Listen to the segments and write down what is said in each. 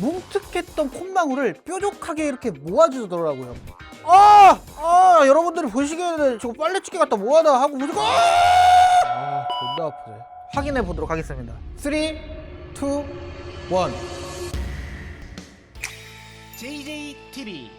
뭉툭했던 콧망울을 뾰족하게 이렇게 모아주더라고요. 여러분들이 보시기에는 저거 빨래집게 갖다 뭐하다 하고 보니까 존나 아프네. 확인해 보도록 하겠습니다. 3, 2, 1. JJTV.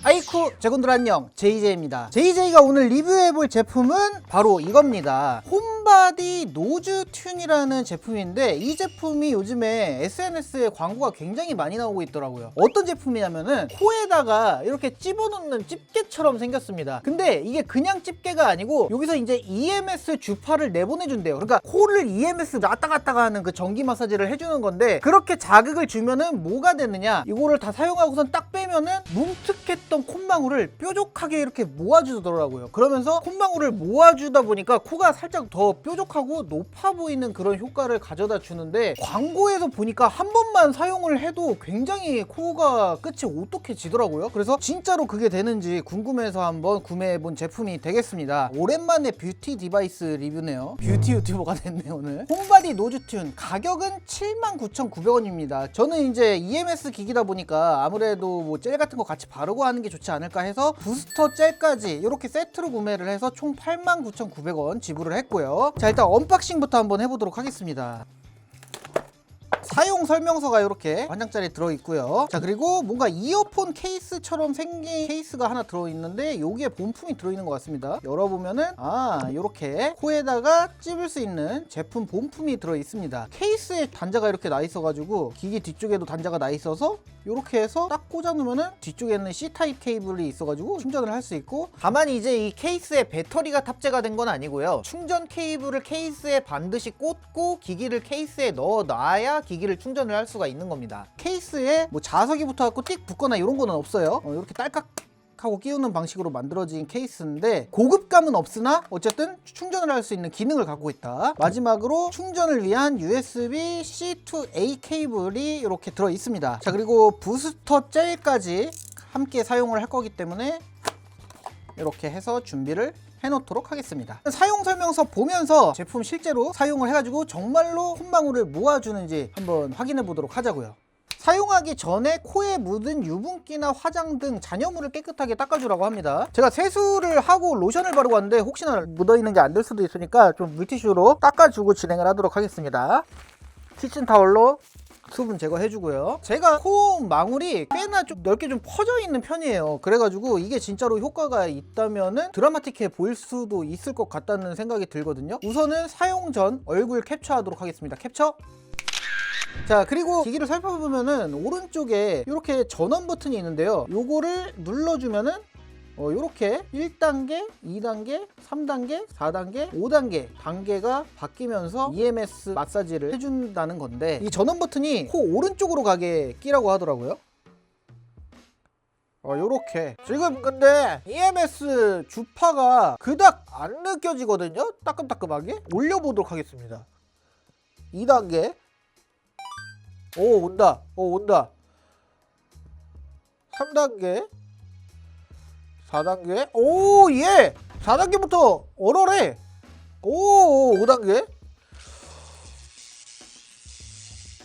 아이쿠 제군들 안녕, JJ입니다. JJ가 오늘 리뷰해볼 제품은 바로 이겁니다. 홈바디 노즈 튠이라는 제품인데 이 제품이 요즘에 SNS에 광고가 굉장히 많이 나오고 있더라고요. 어떤 제품이냐면은 코에다가 이렇게 집어넣는 집게처럼 생겼습니다. 근데 이게 그냥 집게가 아니고 여기서 이제 EMS 주파를 내보내준대요. 그러니까 코를 EMS 왔다 갔다 하는 그 전기 마사지를 해주는 건데, 그렇게 자극을 주면은 뭐가 되느냐, 이거를 다 사용하고선 딱 빼면은 뭉툭했던 콧망울을 뾰족하게 이렇게 모아주더라고요. 그러면서 콧망울을 모아주다 보니까 코가 살짝 더 뾰족하고 높아 보이는 그런 효과를 가져다 주는데, 광고에서 보니까 한 번만 사용을 해도 굉장히 코가 끝이 오똑해지더라고요. 그래서 진짜로 그게 되는지 궁금해서 한번 구매해본 제품이 되겠습니다. 오랜만에 뷰티 디바이스 리뷰네요. 뷰티 유튜버가 됐네 오늘. 홈바디 노즈 튠 가격은 79,900원입니다. 저는 이제 EMS 기기다 보니까 아무래도 뭐 젤 같은 거 같이 바르고 하는 게 좋지 않을까 해서 부스터 젤까지 이렇게 세트로 구매를 해서 총 89,900원 지불을 했고요. 자, 일단 언박싱부터 한번 해보도록 하겠습니다. 사용 설명서가 이렇게 한 장짜리 들어있고요. 자, 그리고 뭔가 이어폰 케이스처럼 생긴 케이스가 하나 들어있는데 여기에 본품이 들어있는 것 같습니다. 열어보면은 이렇게 코에다가 찝을 수 있는 제품 본품이 들어있습니다. 케이스에 단자가 이렇게 나 있어가지고 기기 뒤쪽에도 단자가 나 있어서 이렇게 해서 딱 꽂아놓으면은 뒤쪽에는 C타입 케이블이 있어가지고 충전을 할 수 있고, 다만 이제 이 케이스에 배터리가 탑재가 된 건 아니고요. 충전 케이블을 케이스에 반드시 꽂고 기기를 케이스에 넣어놔야 기기를 충전을 할 수가 있는 겁니다. 케이스에 뭐 자석이 붙어갖고 띡 붙거나 이런 거는 없어요. 이렇게 딸깍 하고 끼우는 방식으로 만들어진 케이스인데 고급감은 없으나 어쨌든 충전을 할 수 있는 기능을 갖고 있다. 마지막으로 충전을 위한 USB-C to A 케이블이 이렇게 들어 있습니다. 자, 그리고 부스터 젤까지 함께 사용을 할 거기 때문에 이렇게 해서 준비를 해놓도록 하겠습니다. 사용 설명서 보면서 제품 실제로 사용을 해가지고 정말로 콧망울을 모아주는지 한번 확인해 보도록 하자고요. 사용하기 전에 코에 묻은 유분기나 화장 등 잔여물을 깨끗하게 닦아주라고 합니다. 제가 세수를 하고 로션을 바르고 왔는데 혹시나 묻어있는 게 안 될 수도 있으니까 좀 물티슈로 닦아주고 진행을 하도록 하겠습니다. 키친타월로 수분 제거해주고요. 제가 코 망울이 꽤나 좀 넓게 좀 퍼져 있는 편이에요. 그래가지고 이게 진짜로 효과가 있다면은 드라마틱해 보일 수도 있을 것 같다는 생각이 들거든요. 우선은 사용 전 얼굴 캡처하도록 하겠습니다. 캡처. 자, 그리고 기기를 살펴보면은 오른쪽에 이렇게 전원 버튼이 있는데요. 요거를 눌러주면은 요렇게 1단계, 2단계, 3단계, 4단계, 5단계 단계가 바뀌면서 EMS 마사지를 해준다는 건데, 이 전원 버튼이 코 오른쪽으로 가게 끼라고 하더라고요. 요렇게 지금 근데 EMS 주파가 그닥 안 느껴지거든요. 따끔따끔하게 올려보도록 하겠습니다. 2단계. 온다. 온다. 3단계. 4단계. 예! 4단계부터 얼얼해. 5단계.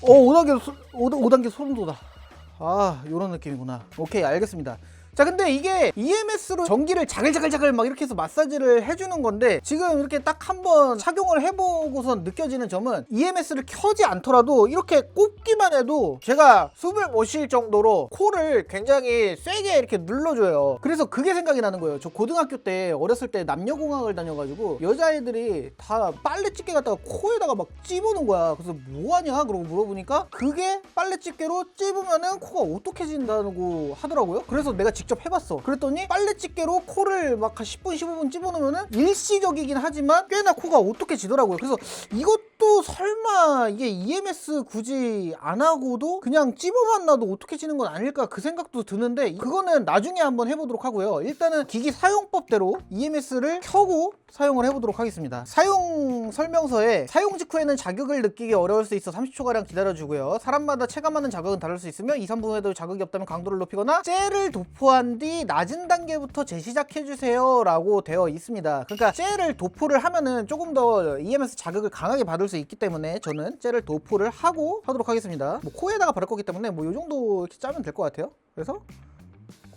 5단계 소름 돋아. 요런 느낌이구나. 오케이, 알겠습니다. 자, 근데 이게 EMS로 전기를 자글자글자글 막 이렇게 해서 마사지를 해주는 건데, 지금 이렇게 딱 한번 착용을 해보고선 느껴지는 점은 EMS를 켜지 않더라도 이렇게 꼽기만 해도 제가 숨을 못 쉴 정도로 코를 굉장히 세게 이렇게 눌러줘요. 그래서 그게 생각이 나는 거예요. 저 고등학교 때 어렸을 때 남녀공학을 다녀가지고 여자애들이 다 빨래집게 갖다가 코에다가 막 찝어놓은 거야. 그래서 뭐하냐? 그러고 물어보니까 그게 빨래집게로 찝으면은 코가 오똑해진다고 하더라고요. 그래서 내가 직접 해봤어. 그랬더니 빨래집게로 코를 막 한 10분 15분 집어넣으면은 일시적이긴 하지만 꽤나 코가 오똑해지더라고요. 그래서 이것도 설마 이게 EMS 굳이 안 하고도 그냥 찝어만 놔도 오똑해지는 건 아닐까, 그 생각도 드는데, 그거는 나중에 한번 해보도록 하고요. 일단은 기기 사용법대로 EMS를 켜고 사용을 해보도록 하겠습니다. 사용 설명서에 사용 직후에는 자극을 느끼기 어려울 수 있어 30초가량 기다려주고요. 사람마다 체감하는 자극은 다를 수 있으며 2, 3분 후에도 자극이 없다면 강도를 높이거나 젤을 도포 도포한 뒤 낮은 단계부터 재시작해주세요 라고 되어 있습니다. 그러니까 젤을 도포를 하면은 조금 더 EMS 자극을 강하게 받을 수 있기 때문에 저는 젤을 도포를 하고 하도록 하겠습니다. 뭐 코에다가 바를 거기 때문에 뭐 이 정도 이렇게 짜면 될 것 같아요. 그래서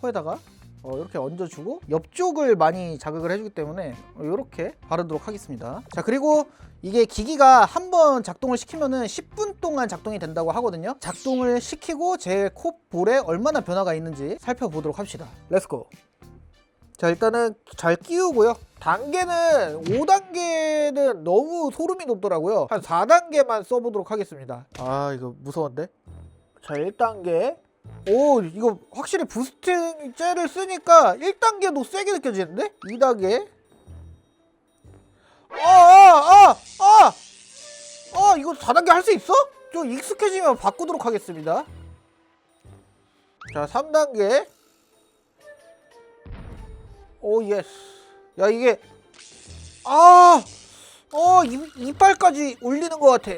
코에다가 이렇게 얹어주고 옆쪽을 많이 자극을 해주기 때문에 이렇게 바르도록 하겠습니다. 자, 그리고 이게 기기가 한번 작동을 시키면은 10분 동안 작동이 된다고 하거든요. 작동을 시키고 제 콧볼에 얼마나 변화가 있는지 살펴보도록 합시다. 렛츠고. 자, 일단은 잘 끼우고요. 단계는 5단계는 너무 소름이 돋더라고요. 한 4단계만 써보도록 하겠습니다. 아, 이거 무서운데? 자, 1단계. 오, 이거 확실히 부스팅 젤을 쓰니까 1단계도 세게 느껴지는데? 2단계. 이거 4단계 할 수 있어? 좀 익숙해지면 바꾸도록 하겠습니다. 자, 3단계. 오, 예스. 야, 이게 이빨까지 올리는 것 같아.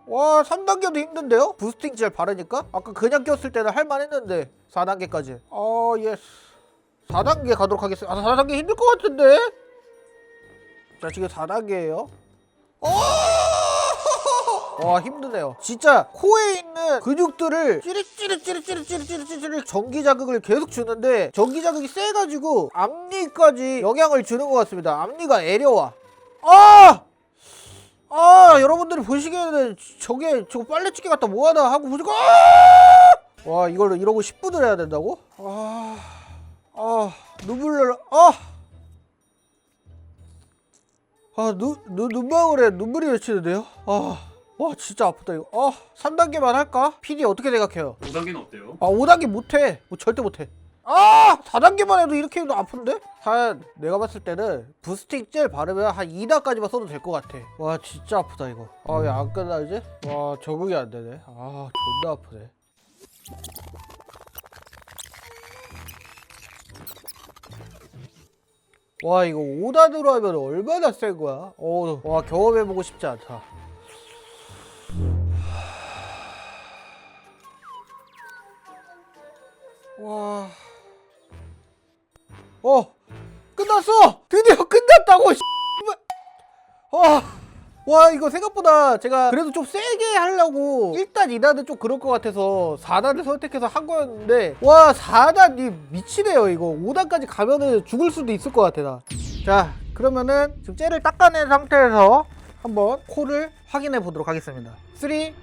와, 3단계도 힘든데요? 부스팅 젤 바르니까? 아까 그냥 꼈을 때는 할만했는데 4단계까지. 예스. 4단계 가도록 하겠습니다. 4단계 힘들 것 같은데? 자, 지금 4단계예요. 와, 힘드네요. 진짜 코에 있는 근육들을 찌릿 전기 자극을 계속 주는데 전기 자극이 세가지고 앞니까지 영향을 주는 것 같습니다. 앞니가 애려와. 여러분들이 보시기에는 저거 빨래집게 갖다 뭐하나 하고 보시고 와, 이걸 이러고 10분을 해야 된다고? 눈물 나라. 눈망울에 눈물이 맺히는데요? 와, 진짜 아프다 이거. 3단계만 할까? PD 어떻게 생각해요? 5단계는 어때요? 5단계 못해. 절대 못해. 4단계만 해도 이렇게 해도 아픈데? 내가 봤을 때는 부스팅 젤 바르면 한 2단까지만 써도 될 것 같아. 와, 진짜 아프다 이거. 왜 안 끝나 이제? 와, 적응이 안 되네. 존나 아프네. 와, 이거 5단으로 하면 얼마나 센 거야? 와, 경험해보고 싶지 않다. 와. 끝났어! 드디어 끝났다고! 와, 이거 생각보다 제가 그래도 좀 세게 하려고 1단, 2단은 좀 그럴 것 같아서 4단을 선택해서 한 거였는데, 와, 4단 미치네요 이거. 5단까지 가면은 죽을 수도 있을 것 같아 나. 자, 그러면은 지금 젤을 닦아낸 상태에서 한번 코를 확인해 보도록 하겠습니다. 3, 2, 1.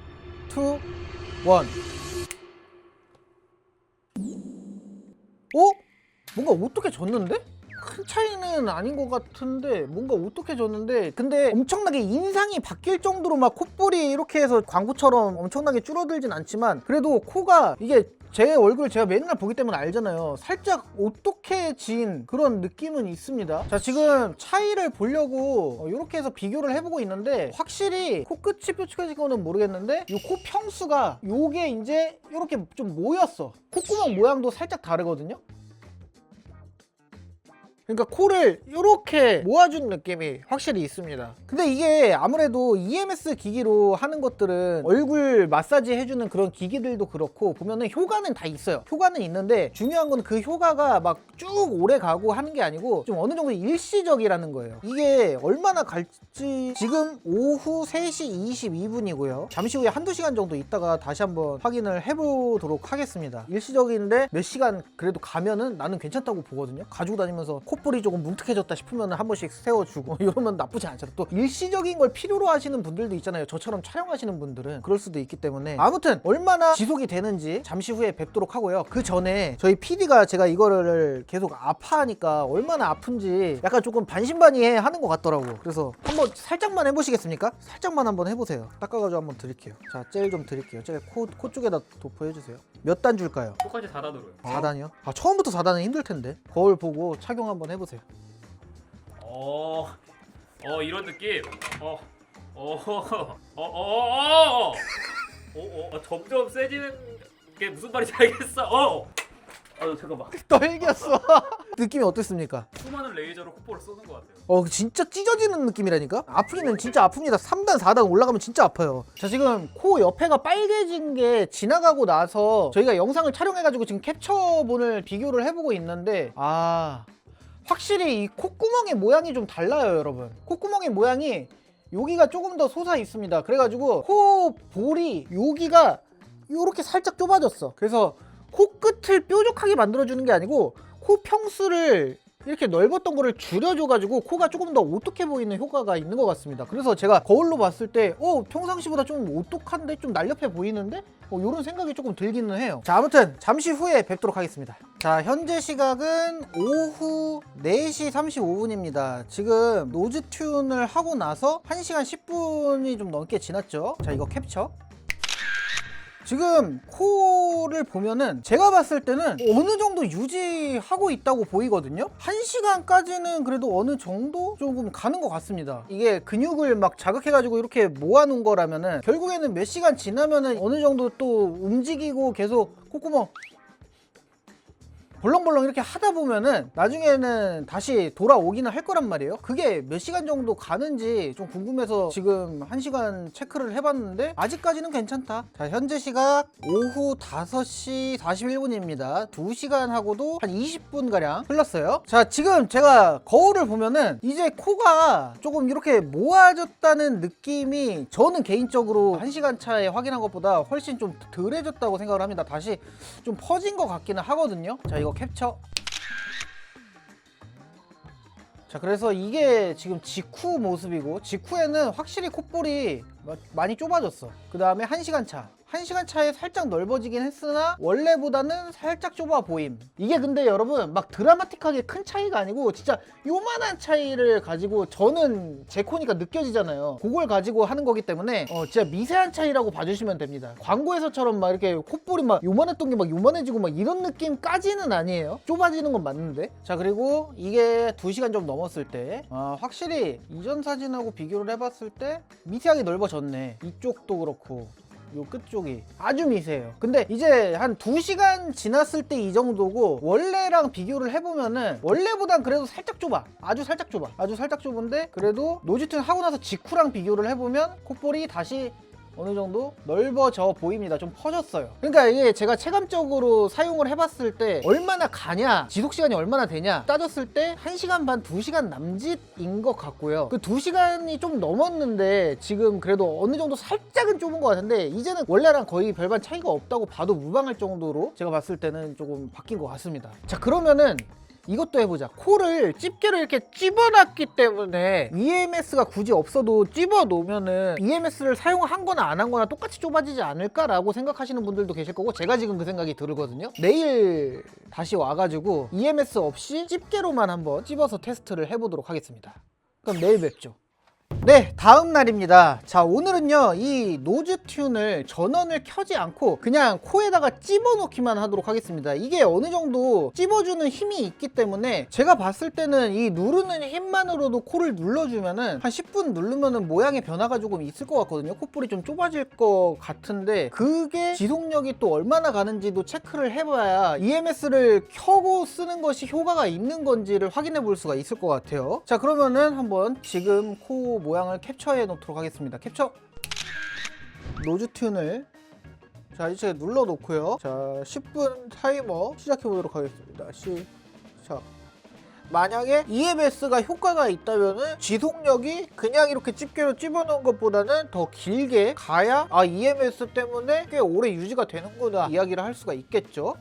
뭔가 어떻게 졌는데? 큰 차이는 아닌 것 같은데 뭔가 어떻게 졌는데, 근데 엄청나게 인상이 바뀔 정도로 막 콧볼이 이렇게 해서 광고처럼 엄청나게 줄어들진 않지만 그래도 코가, 이게 제 얼굴을 제가 맨날 보기 때문에 알잖아요. 살짝 오똑해진 그런 느낌은 있습니다. 자, 지금 차이를 보려고 이렇게 해서 비교를 해보고 있는데 확실히 코끝이 뾰족해진 거는 모르겠는데 이 코 평수가 요게 이제 이렇게 좀 모였어. 콧구멍 모양도 살짝 다르거든요. 그러니까 코를 이렇게 모아준 느낌이 확실히 있습니다. 근데 이게 아무래도 EMS 기기로 하는 것들은 얼굴 마사지 해주는 그런 기기들도 그렇고 보면은 효과는 다 있어요. 효과는 있는데 중요한 건 그 효과가 막 쭉 오래 가고 하는 게 아니고 좀 어느 정도 일시적이라는 거예요. 이게 얼마나 갈지 지금 오후 3시 22분이고요. 잠시 후에 한두 시간 정도 있다가 다시 한번 확인을 해보도록 하겠습니다. 일시적인데 몇 시간 그래도 가면은 나는 괜찮다고 보거든요. 가지고 다니면서 콧볼이 조금 뭉툭해졌다 싶으면 한 번씩 세워주고 이러면 나쁘지 않잖아. 또 일시적인 걸 필요로 하시는 분들도 있잖아요. 저처럼 촬영하시는 분들은 그럴 수도 있기 때문에 아무튼 얼마나 지속이 되는지 잠시 후에 뵙도록 하고요. 그 전에 저희 PD가 제가 이거를 계속 아파하니까 얼마나 아픈지 약간 조금 반신반의해 하는 것 같더라고. 그래서 한번 살짝만 해보시겠습니까? 살짝만 한번 해보세요. 닦아가지고 한번 드릴게요. 자, 젤 좀 드릴게요. 젤 코 쪽에다 도포해주세요. 몇 단 줄까요? 똑같이 4단으로요. 4단이요? 처음부터 4단은 힘들 텐데. 거울 보고 착용 한번 해보세요. 이런 느낌. 점점 세지는 게 무슨 말인지 알겠어. 잠깐만. 떨겼어. 느낌이 어땠습니까? 수많은 레이저로 콧볼을 쏘는 것 같아요. 진짜 찢어지는 느낌이라니까? 아프기는 진짜 아픕니다. 3단, 4단 올라가면 진짜 아파요. 자, 지금 코 옆에가 빨개진 게 지나가고 나서 저희가 영상을 촬영해가지고 지금 캡처본을 비교를 해보고 있는데 확실히 이 콧구멍의 모양이 좀 달라요, 여러분. 콧구멍의 모양이 여기가 조금 더 솟아 있습니다. 그래가지고 코볼이 여기가 요렇게 살짝 좁아졌어. 그래서 코끝을 뾰족하게 만들어주는 게 아니고 코 평수를 이렇게 넓었던 거를 줄여줘가지고 코가 조금 더 오똑해 보이는 효과가 있는 것 같습니다. 그래서 제가 거울로 봤을 때 평상시보다 좀 오똑한데? 좀 날렵해 보이는데? 이런 생각이 조금 들기는 해요. 자, 아무튼 잠시 후에 뵙도록 하겠습니다. 자, 현재 시각은 오후 4시 35분입니다. 지금 노즈 튠을 하고 나서 1시간 10분이 좀 넘게 지났죠. 자, 이거 캡처. 지금 코를 보면은 제가 봤을 때는 어느 정도 유지하고 있다고 보이거든요. 1시간까지는 그래도 어느 정도 조금 가는 것 같습니다. 이게 근육을 막 자극해가지고 이렇게 모아놓은 거라면은 결국에는 몇 시간 지나면은 어느 정도 또 움직이고 계속 콧구멍 벌렁벌렁 이렇게 하다 보면은 나중에는 다시 돌아오기는 할 거란 말이에요. 그게 몇 시간 정도 가는지 좀 궁금해서 지금 1시간 체크를 해봤는데 아직까지는 괜찮다. 자, 현재 시각 오후 5시 41분입니다 2시간 하고도 한 20분가량 흘렀어요. 자, 지금 제가 거울을 보면은 이제 코가 조금 이렇게 모아졌다는 느낌이 저는 개인적으로 1시간 차에 확인한 것보다 훨씬 좀 덜해졌다고 생각을 합니다. 다시 좀 퍼진 것 같기는 하거든요. 자, 이거 캡처. 자, 그래서 이게 지금 직후 모습이고, 직후에는 확실히 콧볼이 많이 좁아졌어. 그 다음에 1시간 차. 1시간 차에 살짝 넓어지긴 했으나 원래보다는 살짝 좁아 보임. 이게 근데 여러분 막 드라마틱하게 큰 차이가 아니고 진짜 요만한 차이를 가지고 저는 제 코니까 느껴지잖아요. 그걸 가지고 하는 거기 때문에 진짜 미세한 차이라고 봐주시면 됩니다. 광고에서처럼 막 이렇게 콧볼이 막 요만했던 게 막 요만해지고 막 이런 느낌까지는 아니에요. 좁아지는 건 맞는데. 자, 그리고 이게 2시간 좀 넘었을 때 확실히 이전 사진하고 비교를 해봤을 때 미세하게 넓어졌네. 이쪽도 그렇고 요 끝쪽이 아주 미세해요. 근데 이제 한 2시간 지났을 때 이 정도고, 원래랑 비교를 해보면은 원래보단 그래도 살짝 좁아. 아주 살짝 좁아. 아주 살짝 좁은데 그래도 노즈 튠 하고 나서 직후랑 비교를 해보면 콧볼이 다시 어느 정도 넓어져 보입니다. 좀 퍼졌어요. 그러니까 이게 제가 체감적으로 사용을 해봤을 때 얼마나 가냐, 지속시간이 얼마나 되냐 따졌을 때 1시간 반, 2시간 남짓인 것 같고요. 그 2시간이 좀 넘었는데 지금 그래도 어느 정도 살짝은 좁은 것 같은데 이제는 원래랑 거의 별반 차이가 없다고 봐도 무방할 정도로 제가 봤을 때는 조금 바뀐 것 같습니다. 자, 그러면은 이것도 해보자. 코를 집게로 이렇게 찝어놨기 때문에 EMS가 굳이 없어도 찝어 놓으면은 EMS를 사용한 거나 안 한 거나 똑같이 좁아지지 않을까라고 생각하시는 분들도 계실 거고, 제가 지금 그 생각이 들거든요. 내일 다시 와가지고 EMS 없이 집게로만 한번 찝어서 테스트를 해보도록 하겠습니다. 그럼 내일 뵙죠. 네, 다음 날입니다. 자, 오늘은요 이 노즈 튠을 전원을 켜지 않고 그냥 코에다가 찝어 놓기만 하도록 하겠습니다. 이게 어느 정도 찝어주는 힘이 있기 때문에 제가 봤을 때는 이 누르는 힘만으로도 코를 눌러주면은 한 10분 누르면은 모양의 변화가 조금 있을 것 같거든요. 콧볼이 좀 좁아질 것 같은데 그게 지속력이 또 얼마나 가는지도 체크를 해봐야 EMS를 켜고 쓰는 것이 효과가 있는 건지를 확인해 볼 수가 있을 것 같아요. 자, 그러면은 한번 지금 코 모양을 캡처해 놓도록 하겠습니다. 캡처. 노즈 튠을 자, 이제 눌러 놓고요. 자, 10분 타이머 시작해 보도록 하겠습니다. 시작. 만약에 EMS가 효과가 있다면은 지속력이 그냥 이렇게 집게로 찝어놓은 것보다는 더 길게 가야 EMS 때문에 꽤 오래 유지가 되는구나 이야기를 할 수가 있겠죠.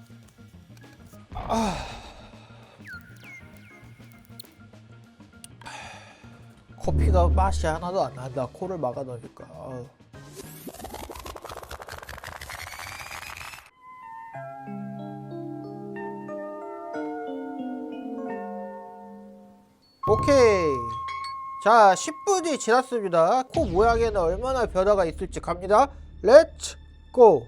커피가 맛이 하나도 안 난다. 코를 막아 넣으니까. 오케이. 자, 10분이 지났습니다. 코 모양에는 얼마나 변화가 있을지 갑니다. 렛츠 고!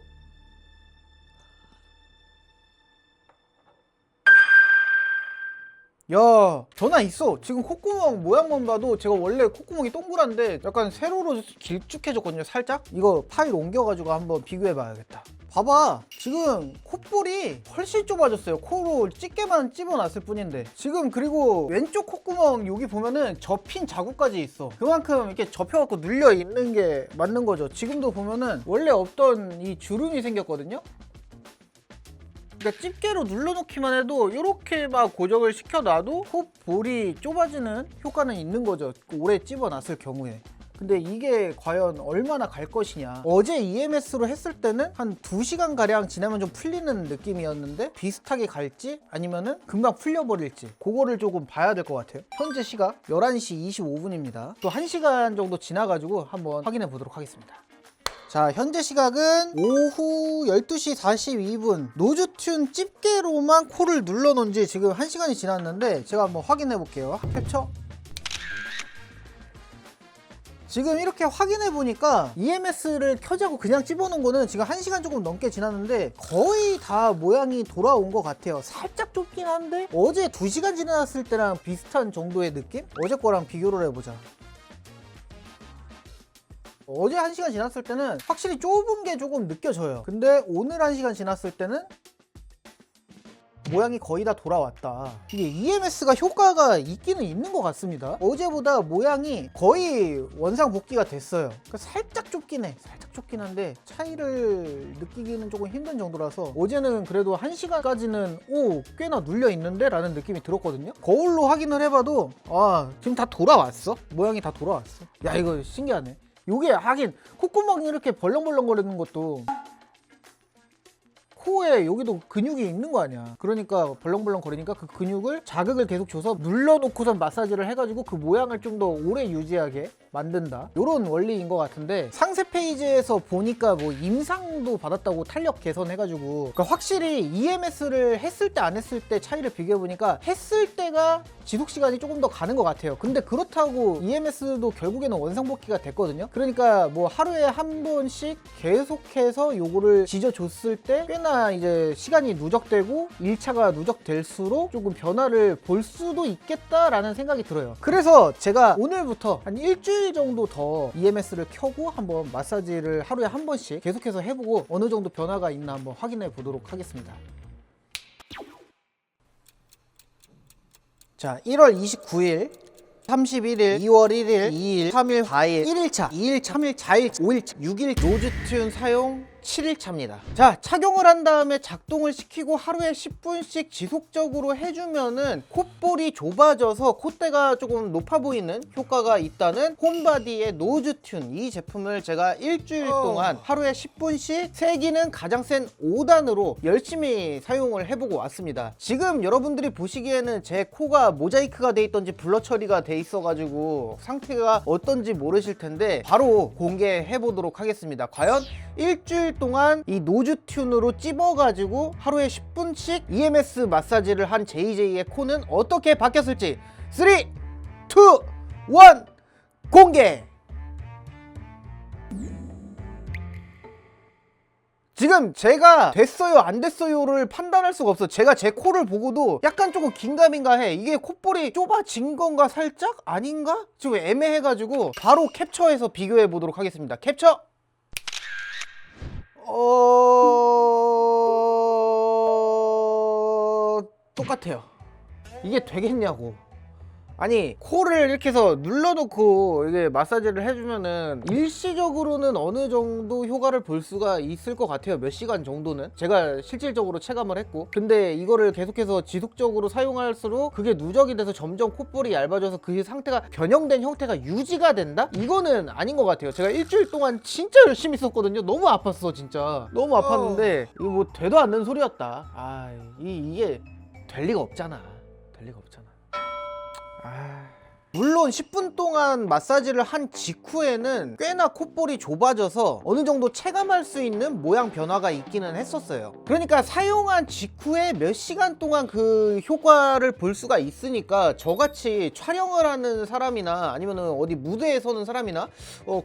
야, 변화 있어. 지금 콧구멍 모양만 봐도 제가 원래 콧구멍이 동그란데 약간 세로로 길쭉해졌거든요, 살짝. 이거 파일 옮겨가지고 한번 비교해봐야겠다. 봐봐, 지금 콧볼이 훨씬 좁아졌어요. 코로 찢게만 찝어놨을 뿐인데 지금. 그리고 왼쪽 콧구멍 여기 보면은 접힌 자국까지 있어. 그만큼 이렇게 접혀갖고 눌려 있는 게 맞는 거죠. 지금도 보면은 원래 없던 이 주름이 생겼거든요. 그러니까 집게로 눌러놓기만 해도 이렇게 막 고정을 시켜놔도 콧볼이 좁아지는 효과는 있는 거죠, 오래 찝어놨을 경우에. 근데 이게 과연 얼마나 갈 것이냐. 어제 EMS로 했을 때는 한 2시간 가량 지나면 좀 풀리는 느낌이었는데 비슷하게 갈지 아니면은 금방 풀려버릴지 그거를 조금 봐야 될 것 같아요. 현재 시각 11시 25분입니다 또 1시간 정도 지나가지고 한번 확인해 보도록 하겠습니다. 자, 현재 시각은 오후 12시 42분. 노즈튠 집게로만 코를 눌러놓은 지 지금 1시간이 지났는데 제가 한번 확인해 볼게요. 캡처. 지금 이렇게 확인해 보니까 EMS를 켜자고 그냥 집어넣은 거는 지금 1시간 조금 넘게 지났는데 거의 다 모양이 돌아온 것 같아요. 살짝 좁긴 한데 어제 2시간 지났을 때랑 비슷한 정도의 느낌? 어제 거랑 비교를 해보자. 어제 1시간 지났을 때는 확실히 좁은 게 조금 느껴져요. 근데 오늘 1시간 지났을 때는 모양이 거의 다 돌아왔다. 이게 EMS가 효과가 있기는 있는 것 같습니다. 어제보다 모양이 거의 원상복귀가 됐어요. 그러니까 살짝 좁긴 해. 살짝 좁긴 한데 차이를 느끼기는 조금 힘든 정도라서 어제는 그래도 1시간까지는 꽤나 눌려 있는데 라는 느낌이 들었거든요. 거울로 확인을 해봐도 지금 다 돌아왔어. 모양이 다 돌아왔어. 야, 이거 신기하네. 요게 하긴 콧구멍이 이렇게 벌렁벌렁 거리는 것도 코에 여기도 근육이 있는 거 아니야. 그러니까 벌렁벌렁 거리니까 그 근육을 자극을 계속 줘서 눌러놓고선 마사지를 해가지고 그 모양을 좀 더 오래 유지하게 만든다, 이런 원리인 것 같은데, 상세 페이지에서 보니까 뭐 임상도 받았다고, 탄력 개선해가지고. 그러니까 확실히 EMS를 했을 때 안 했을 때 차이를 비교해보니까 했을 때가 지속시간이 조금 더 가는 것 같아요. 근데 그렇다고 EMS도 결국에는 원상복귀가 됐거든요. 그러니까 뭐 하루에 한 번씩 계속해서 요거를 지져줬을 때 꽤나 이제 시간이 누적되고 1차가 누적될수록 조금 변화를 볼 수도 있겠다라는 생각이 들어요. 그래서 제가 오늘부터 한 일주일 정도 더 EMS를 켜고 한번 마사지를 하루에 한 번씩 계속해서 해보고 어느 정도 변화가 있나 한번 확인해 보도록 하겠습니다. 자, 1월 29일, 31일, 2월 1일, 2일, 3일, 4일, 1일차, 2일, 3일, 4일, 5일, 6일 노즈튠 사용 7일차입니다. 자, 착용을 한 다음에 작동을 시키고 하루에 10분씩 지속적으로 해주면은 콧볼이 좁아져서 콧대가 조금 높아 보이는 효과가 있다는 홈바디의 노즈튠, 이 제품을 제가 일주일 동안 하루에 10분씩 세기는 가장 센 5단으로 열심히 사용을 해보고 왔습니다. 지금 여러분들이 보시기에는 제 코가 모자이크가 돼 있던지 블러 처리가 돼 있어가지고 상태가 어떤지 모르실 텐데 바로 공개해 보도록 하겠습니다. 과연 일주일 동안 이 노즈튠으로 찝어가지고 하루에 10분씩 EMS 마사지를 한 JJ의 코는 어떻게 바뀌었을지 3, 2, 1 공개! 지금 제가 됐어요 안 됐어요를 판단할 수가 없어. 제가 제 코를 보고도 약간 조금 긴가민가 해. 이게 콧볼이 좁아진 건가 살짝? 아닌가? 지금 애매해가지고 바로 캡처해서 비교해 보도록 하겠습니다. 캡처! 똑같아요. 이게 되겠냐고. 아니, 코를 이렇게 해서 눌러놓고 이게 마사지를 해주면은 일시적으로는 어느 정도 효과를 볼 수가 있을 것 같아요. 몇 시간 정도는. 제가 실질적으로 체감을 했고. 근데 이거를 계속해서 지속적으로 사용할수록 그게 누적이 돼서 점점 콧볼이 얇아져서 그 상태가 변형된 형태가 유지가 된다? 이거는 아닌 것 같아요. 제가 일주일 동안 진짜 열심히 썼거든요. 너무 아팠어 진짜. 너무 아팠는데 이거 뭐 되도 않는 소리였다. 이게 될 리가 없잖아. 될 리가 없잖아. 물론 10분 동안 마사지를 한 직후에는 꽤나 콧볼이 좁아져서 어느 정도 체감할 수 있는 모양 변화가 있기는 했었어요. 그러니까 사용한 직후에 몇 시간 동안 그 효과를 볼 수가 있으니까 저같이 촬영을 하는 사람이나 아니면 어디 무대에 서는 사람이나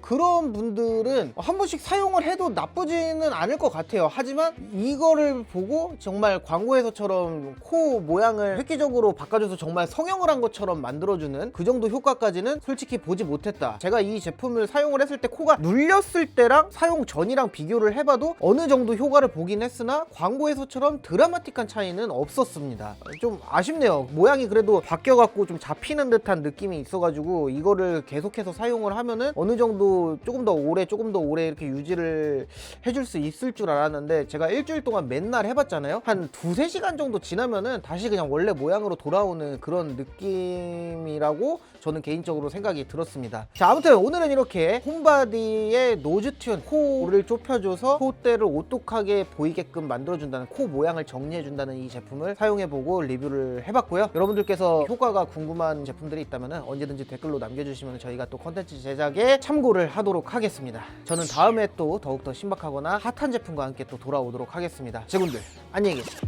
그런 분들은 한 번씩 사용을 해도 나쁘지는 않을 것 같아요. 하지만 이거를 보고 정말 광고에서처럼 코 모양을 획기적으로 바꿔줘서 정말 성형을 한 것처럼 만들어주는 그 정도 효과까지는 솔직히 보지 못했다. 제가 이 제품을 사용을 했을 때 코가 눌렸을 때랑 사용 전이랑 비교를 해봐도 어느 정도 효과를 보긴 했으나 광고에서처럼 드라마틱한 차이는 없었습니다. 좀 아쉽네요. 모양이 그래도 바뀌어갖고 좀 잡히는 듯한 느낌이 있어가지고 이거를 계속해서 사용을 하면은 어느 정도 조금 더 오래 이렇게 유지를 해줄 수 있을 줄 알았는데 제가 일주일 동안 맨날 해봤잖아요. 한 2-3시간 정도 지나면은 다시 그냥 원래 모양으로 돌아오는 그런 느낌이라고 저는 개인적으로 생각이 들었습니다. 자, 아무튼 오늘은 이렇게 홈바디의 노즈튠, 코를 좁혀줘서 콧대를 오똑하게 보이게끔 만들어준다는, 코 모양을 정리해준다는 이 제품을 사용해보고 리뷰를 해봤고요. 여러분들께서 효과가 궁금한 제품들이 있다면 언제든지 댓글로 남겨주시면 저희가 또 컨텐츠 제작에 참고를 하도록 하겠습니다. 저는 다음에 또 더욱더 신박하거나 핫한 제품과 함께 또 돌아오도록 하겠습니다. 제군들 안녕히 계세요.